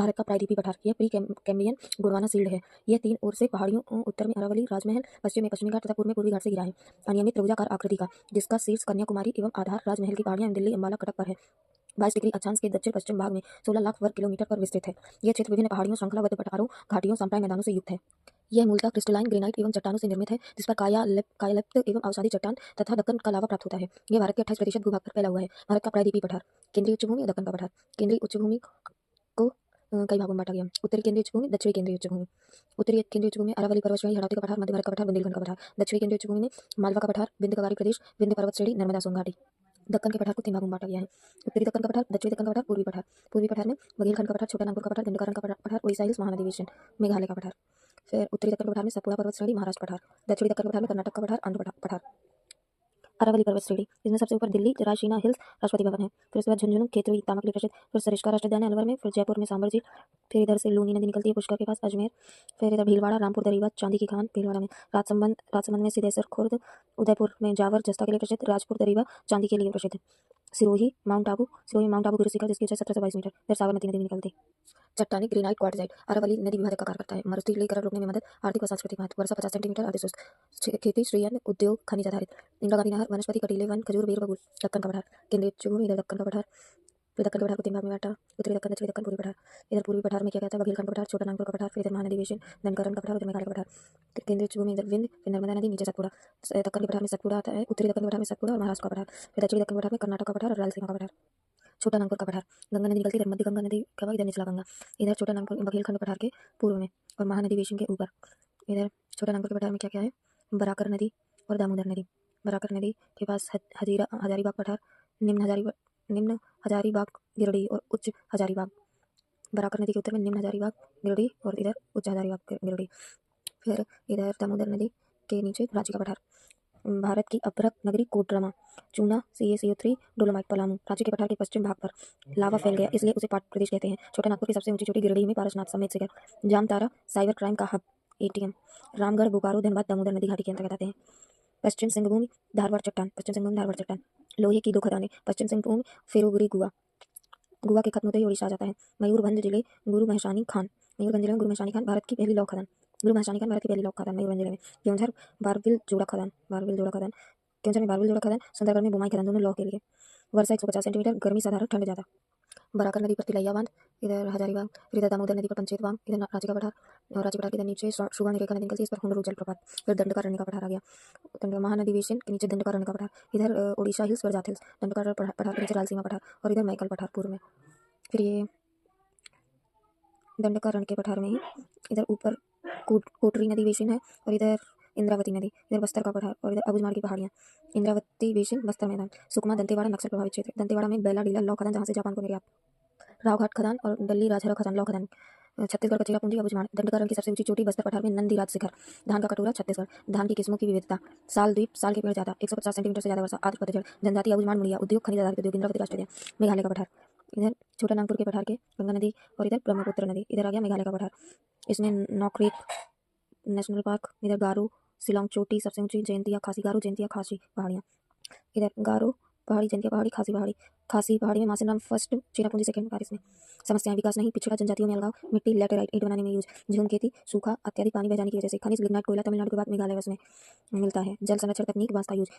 भारत का प्रायद्वीपीय पठार, यह प्री कैम्ब्रियन गोंडवाना सील्ड है। यह 3 ओर से पहाड़ियों, उत्तर में अरावली राजमहल, पश्चिम में पश्चिमी घाट तथा पूर्व में पूर्वी घाट से घिरा है। अनियमित त्रिभुजाकार आकृति का, जिसका शीर्ष कन्याकुमारी एवं आधार राजमहल की पहाड़ियां दिल्ली, अंबाला, कटक पर है। 22 डिग्री अक्षांश के दक्षिण पश्चिम भाग में 16 लाख वर्ग किलोमीटर पर विस्तृत है। यह क्षेत्र विभिन्न पहाड़ियों, श्रृंखलाबद्ध पठारों, घाटियों, साम्प्राय मैदानों से युक्त है। यह मूलतः क्रिस्टलाइन ग्रेनाइट एवं चट्टानों से निर्मित है, जिस पर कायालिप्त एवं अवसादी चट्टान तथा दक्कन का लावा प्राप्त होता है। यह भारत के 28% भूभाग पर फैला हुआ है। भारत का प्रायद्वीपीय पठार, केंद्रीय उच्चभूमि और दक्कन का पठार। केंद्रीय उच्चभूमि को कई भागों में बांटा गया। उत्तरी केंद्रीय उच्चभूमि, दक्षिणी केंद्रीय उच्चभूमि। उत्तरी केंद्रीय उच्चभूमि अरावली पर्वत श्रेणी, हड़ौती का पठार, मध्य भारत का पठार, बुंदेलखंड का पठार। दक्षिणी केंद्रीय उच्चभूमि में मालवा का पठार, विंध्य कवारी प्रदेश, विंध्य पर्वत श्रेणी, नर्मदा सोन घाटी। दक्कन के पठार को 3 भागों में बांटा गया है। उत्तरी दक्कन का पठार, दक्षिणी दक्कन का पठार, पूर्वी पठार। पूर्वी पठार में बघेलखंड का पठार, छोटा नागपुर का पठार, दंडकारण्य का पठार, उड़ीसा हिल्स, महानदी बेसिन, मेघालय का पठार। फिर उत्तरी दक्कन के पठार में सतपुड़ा पर्वत श्रेणी, महाराष्ट्र पठार। दक्षिणी दक्कन के पठार में कर्नाटक का पठार, आंध्र पठार। अरावली पर्वत श्रेणी, इसमें सबसे ऊपर दिल्ली रायसीना हिल्स राष्ट्रपति भवन है। फिर उसके बाद झुंझुनू खेतड़ी तामक के लिए प्रसिद्ध, फिर सरिस्का राष्ट्रीय उद्यान है अलवर में, फिर जयपुर में सांबर झील, फिर इधर से लूनी नदी निकलती है पुष्कर के पास अजमेर, फिर इधर भीलवाड़ा, रामपुर दरीवा, चांदी की खान भीलवाड़ा में, राजसमंद में सिद्धेश्वर खुर्द, उदयपुर में जावर जस्ता के लिए प्रसिद्ध, राजपुर दरीवा चांदी के लिए प्रसिद्ध, सिरोही माउंट आबू गिर शिखर जिसकी ऊंचाई 1722 मीटर, फिर साबरमती नदी निकलती। चट्टानी ग्रेनाइट क्वार्टजाइट अरावली नदी विभाजक का कार्य करता है। मरुस्थलीकरण रोकने में मदद, आर्थिक व सांस्कृतिक महत्व, वर्षा 50 सेंटीमीटर, अर्धशुष्क खेती, श्रेयन उद्योग, खनिज आधारित, इंदिरा गांधी नहर, वनस्पति, कटीले वन, खजूर, बेर, बबूल। दक्कन का पठार, केंद्रीय उच्चभूमि, इधर दक्कन का पठार, फिर दक्कन के पठार को 3 भाग में बांटा, उत्तरी दक्कन, दक्षिणी दक्कन, पूर्वी पठार। इधर पूर्वी पठार में क्या कहता है, बघेलखंड का पठार, छोटा नागपुर का पठार, फिर इधर महानदी बेसिन, दंडकरण का पठार, उधर मेघालय का पठार। केंद्रीय उच्चभूमि इधर विंध्य, फिर नर्मदा नदी, नीचे सतपुड़ा। दक्कन के पठार में सतपुड़ा आता है, उत्तरी दक्कन के पठार में सतपुड़ा और महाराष्ट्र का पठार, फिर दक्षिणी दक्कन के पठार में कर्नाटक का पठार और रायलसीमा का पठार। छोटा नागपुर का पठार, गंगा नदी निकलती है, इधर मध्य गंगा नदी का भाग, इधर निचला गंगा। इधर छोटा नागपुर बघेलखंड पठार के पूर्व में और महानदी बेसिन के ऊपर। इधर छोटा नागपुर के पठार में क्या क्या है, बराकर नदी और दामोदर नदी। बराकर नदी के पास हजारीबाग पठार, निम्न हजारीबाग गिरडी और उच्च हजारीबाग। बराकर नदी के उत्तर में निम्न हजारीबाग गिरडी और इधर उच्च हजारीबाग गिरडी। फिर इधर दामोदर नदी के नीचे रांची का पठार। भारत की अपभ्रक नगरी कोडरमा, चूना CaCO3 डोलोमाइट पलामू। रांची के पठार के पश्चिम भाग पर लावा फैल गया, इसलिए उसे पाट प्रदेश कहते हैं। छोटा नागपुर की सबसे ऊंची चोटी गिरिडीह में पारसनाथ समेत शिखर, जामतारा साइबर क्राइम का हब, ATM, रामगढ़, बोकारो, धनबाद दामोदर नदी घाटी के अंतर्गत आते हैं। पश्चिम सिंहभूम धारवाड़ चट्टान, लोहे की 2 खदानें, पश्चिम सिंहभूम फेरोगुरी गुआ के खत्म होते ही उड़ीसा आ जाता है। मयूरभंज जिले गुरु महसानी खान, भारत की पहली लौह खदान। मयूरभंज जिले में केवंझर बारविल जोड़ा खदान, केवंझर में बारविल जोड़ा खदान, सुंदरगढ़ में बुमाई खदान, दोनों लौह के लिए। वर्षा 150 सेंटीमीटर, गर्मी साधारण, ठंड ज़्यादा। बराकर नदी पर तिलैया बांध, इधर हजारीबाग, फिर इधर दामोदर नदी पर पंचेत बांध, इधर रांची का पठार और रांची पठार के इधर नीचे सुगर्ण रेखा नदी निकलती है, इस पर हुंडरू जलप्रपात। फिर दंडकारण्य का पठार आ गया, महानदी बेसिन के नीचे दंडकारण्य का पठार, इधर उड़ीसा हिल्स, बरजात हिल्स, दंडकारण्य पठार के नीचे रायलसीमा पठार और इधर मैकल पठार पूर्व में। फिर ये दंडकारण्य के पठार में ही इधर ऊपर कोटरी नदी बेसिन है और इधर इंद्रावती नदी, इधर बस्तर का पठार और इधर अबूझमाड़ की पहाड़ियाँ। इंद्रावती बेसिन, बस्तर मैदान, सुकमा, दंतेवाड़ा नक्सल प्रभावित क्षेत्र। दंतेवाड़ा में बेला डीला लौह खदान, जहाँ से जापान को निर्यात। रावघाट खदान और दल्ली राजहरा खदान, लौह खदान। छत्तीसगढ़ का चेरापूंजी, अबूझमाड़। दंडकारण्य की सबसे ऊंची चोटी बस्तर पठार में नंदीराज शिखर। धान का कटोरा, छत्तीसगढ़। धान की किस्मों की विविधता, साल द्वीप, साल के पेड़ ज्यादा, 150 सेंटीमीटर से ज्यादा वर्षा, आर्द्र पतझड़। जनजाति अबूझमाड़, मुड़िया, उद्योग, खनिज आधारित उद्योग, इंद्रावती राष्ट्रीय उद्यान, मेघालय का पठार। इधर छोटा नागपुर के पठार के गंगा नदी और इधर ब्रह्मपुत्र नदी, इधर आ गया मेघालय का पठार। इसमें नॉकरेक नेशनल पार्क, इधर गारो शिलोंग चोटी सबसे ऊंची, जयंतिया खासी, गारो जयंतिया खासी पहाड़ियाँ। इधर गारो पहाड़ी, जयंतिया पहाड़ी, खासी पहाड़ी में मासिनराम फर्स्ट, चेरापूंजी सेकंड। इसमें समस्याएं, विकास नहीं, पिछड़ा, जनजातियों में अलगाव, मिट्टी लैटेराइट, ईंट बनाने में यूज, झूम खेती, सूखा, अत्यधिक पानी बह जाने की वजह से, खनिज लिग्नाइट कोयला तमिलनाडु के बाद मेघालय में मिलता है। जल संरक्षण तकनीक, बांस का यूज।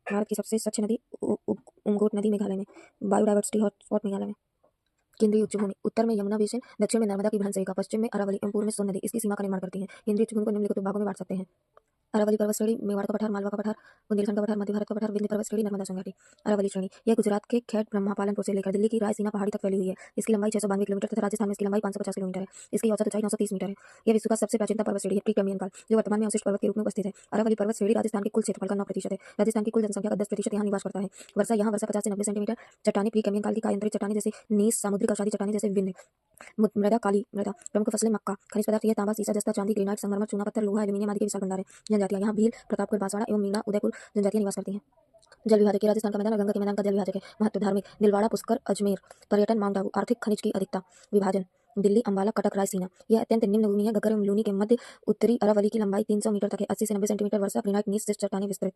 भारत की सबसे स्वच्छ नदी उमगोट नदी मेघालय में। बायोडाइवर्सिटी हॉटस्पॉट मेघालय में। केंद्रीय उच्चभूमि, उत्तर में यमुना बेसिन, दक्षिण में नर्मदा की भ्रंश रेखा, पश्चिम में अरावली एवं पूर्व में सोन नदी इसकी सीमा का निर्माण करती है। केंद्रीय उच्चभूमि को निम्नलिखित भागों में बांट सकते हैं। अरावली पर्वत श्रेणी, मेवाड़ का पठार, मालवा का पठार, बुंदेलखंड का पठार, मध्य भारत का पठार, विंध्य पर्वत श्रेणी, नर्मदा सोन घाटी। अरावली श्रेणी यह गुजरात के खेड़ ब्रह्मा पालनपुर से लेकर दिल्ली की रायसीना पहाड़ी तक फैली हुई है। इसकी लंबाई 692 किलोमीटर तथा राजस्थान में इसकी लंबाई 550 किलोमीटर है। इसकी औसत ऊंचाई 930 मीटर है। यह विश्व का सबसे प्राचीनतम पर्वत श्रेणी है, प्री कैम्ब्रियन काल, जो वर्तमान में अवशिष्ट पर्वत के रूप में उपस्थित है। अरावली पर्वत श्रेणी राजस्थान के कुल क्षेत्रफल का 9% है। राजस्थान की कुल जनसंख्या का 10% यहाँ निवास करता है। वर्षा 50 से 90 सेंटीमीटर। चट्टानी प्री कैम्ब्रियन काल की कायांतरित चट्टानी जैसे नीस, सामुद्रिक अवसादी चट्टानी जैसे विंध्य। मृदा काली मृदा, प्रमुख फसलें मक्का, खनिज पदार्थ यह तांबा, सीसा, जस्ता, चांदी, ग्रेनाइट, संगमरमर, चूना पत्थर, लोहा, एल्यूमिनियम आदि के विशाल भंडार है। जनजातियां यहाँ भील, प्रतापगढ़, बांसवाड़ा एवं मीना, उदयपुर जनजातियां निवास करती हैं। जल विभाजक, राजस्थान का मैदान और गंगा के मैदान का जल विभाजक है। महत्व, धार्मिक, दिलवाड़ा, पुष्कर, अजमेर, पर्यटन, माउंट आबू, आर्थिक, खनिज की अधिकता, विभाजन, दिल्ली, अंबाला, कटक, रायसीना। यह अत्यंत निम्न भूमि है। घग्गर एवं लूनी के मध्य उत्तरी अरावली की लंबाई 300 मीटर तक है। 80 से 90 सेंटीमीटर। वर्षा, ग्रेनाइट, नीस, चट्टानें विस्तृत।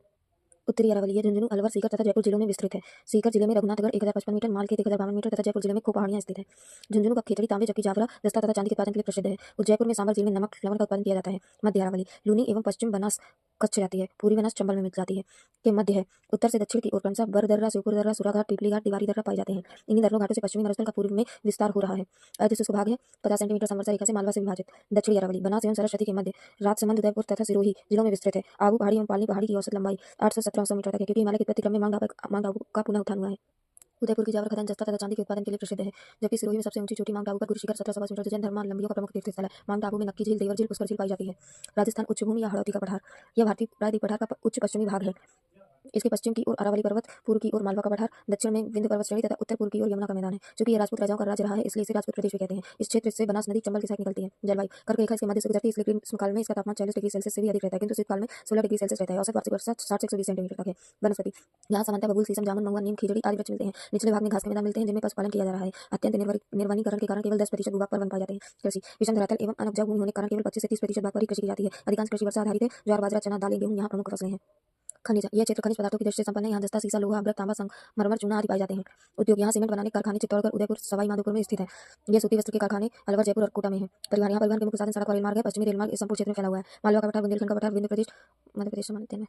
उत्तरी अरावली यह झुंझुनू, अलवर, सीकर तथा जयपुर जिलों में विस्तृत है। सीकर जिले में रघुनाथगढ़ 1055 मीटर, मालखेत 1052 मीटर तथा जयपुर जिले में खो पहाड़ियां स्थित है। झुंझुनू का खेतड़ी, तांबे, जबकि जावरा, जस्ता तथा चांदी के उत्पादन के लिए प्रसिद्ध है। उज्जैपुर में सांभर झील में नमक लवण का उत्पादन किया जाता है। मध्य अरावली लूनी एवं पश्चिम बनास कच्छ जाती है, पूर्वी बनास चंबल में मिल जाती है के मध्य है। उत्तर से दक्षिण की ओर क्रमशः बरदर्रा, शिवपुर दर्रा, सुराघाट, पीपली घाट, दीवारी दर्रा पाए जाते हैं। इन्हीं दर्रों घाटों से पश्चिमी मरुस्थल का पूर्व में विस्तार हो रहा है। अर्ध शुष्क भाग है 50 सेंटीमीटर समवर्षा रेखा से मालवा से विभाजित। दक्षिणी अरावली बनास एवं सरस्वती के मध्य, राजसमंद, उदयपुर तथा सिरोही जिलों में विस्तृत है। आबू पहाड़ी एवं पालनी पहाड़ी की औसत लंबाई 800-1700 मीटर तक है, क्योंकि हिमालय के प्रतिक्रम में माउंट आबू का पुनः उत्थान हुआ है। उदयपुर की जावर खदान जस्ता तथा चांदी के उत्पादन के लिए प्रसिद्ध है, जबकि सिरोही में सबसे ऊंची चोटी माउंट आबू पर गुरु शिखर 1722 मीटर जैन धर्मावलंबियों का प्रमुख तीर्थ स्थल है। माउंट आबू में नक्की झील, देवर झील, पुष्कर झील पाई जाती है। राजस्थान उच्च भूमि या हड़ौती का पठार, यह भारतीय प्रायद्वीप पठार का उच्च पश्चिमी भाग है। इसके पश्चिम की ओर अरावली पर्वत, पूर्व की ओर मालवा का पठार, दक्षिण में विंध्य पर्वत श्रेणी तथा उत्तर पूर्व की ओर यमुना का मैदान है। चूंकि यह राजपूत राजाओं का राज्य रहा है, इसलिए इसे राजपूत प्रदेश भी कहते हैं। इस क्षेत्र से बनास नदी चंबल के सहायक निकलती है। जलवायु कर्क रेखा इसके मध्य से गुजरती है, इसलिए ग्रीष्मकाल में इसका तापमान 40 डिग्री सेल्सियस से भी अधिक रहता है, किंतु शीतकाल में 16 डिग्री सेल्सियस रहता है। औसत वार्षिक वर्षा 60 से 120 सेंटीमीटर तक है। वनस्पति यहाँ सामान्यतः बबूल, शीशम, जामुन, महुआ, नीम, खिजड़ी आदि वृक्ष मिलते हैं। निचले भाग में घास के मैदान मिलते हैं, जिनमें पशुपालन किया जा रहा है। अत्यंत निर्वनीकरण के कारण केवल 10% भूभाग पर वन पाए जाते हैं। कृषि विषम धरातल एवं अनउपजाऊ भूमि होने के कारण केवल 25 से 30% भाग पर ही कृषि की जाती है। अधिकांश कृषि वर्षा आधारित है। ज्वार, बाजरा, चना, दालें, गेहूं यहाँ प्रमुख फसलें हैं। खनिज यह क्षेत्र खनिज पदार्थों की दृष्टि से संपन्न है। यहाँ जस्ता, सीसा, लोहा, अभ्रक, तांबा, संगमरमर, चूना आदि पाए जाते हैं। उद्योग यहाँ सीमेंट बनाने के कारखाने चित्तौड़गढ़, उदयपुर, सवाई माधोपुर में स्थित है। ये सूती वस्त्र के कारखाने अलवर, जयपुर और कोटा में है। परिवहन यहाँ परिवहन के मुख्य साधन सड़क और रेलमार्ग है। पश्चिमी रेलमार्ग इस संपूर्ण क्षेत्र में फैला हुआ है। मालवा का पठार, बुंदेलखंड का पठार, विंध्य प्रदेश मध्य प्रदेश से मानते हैं।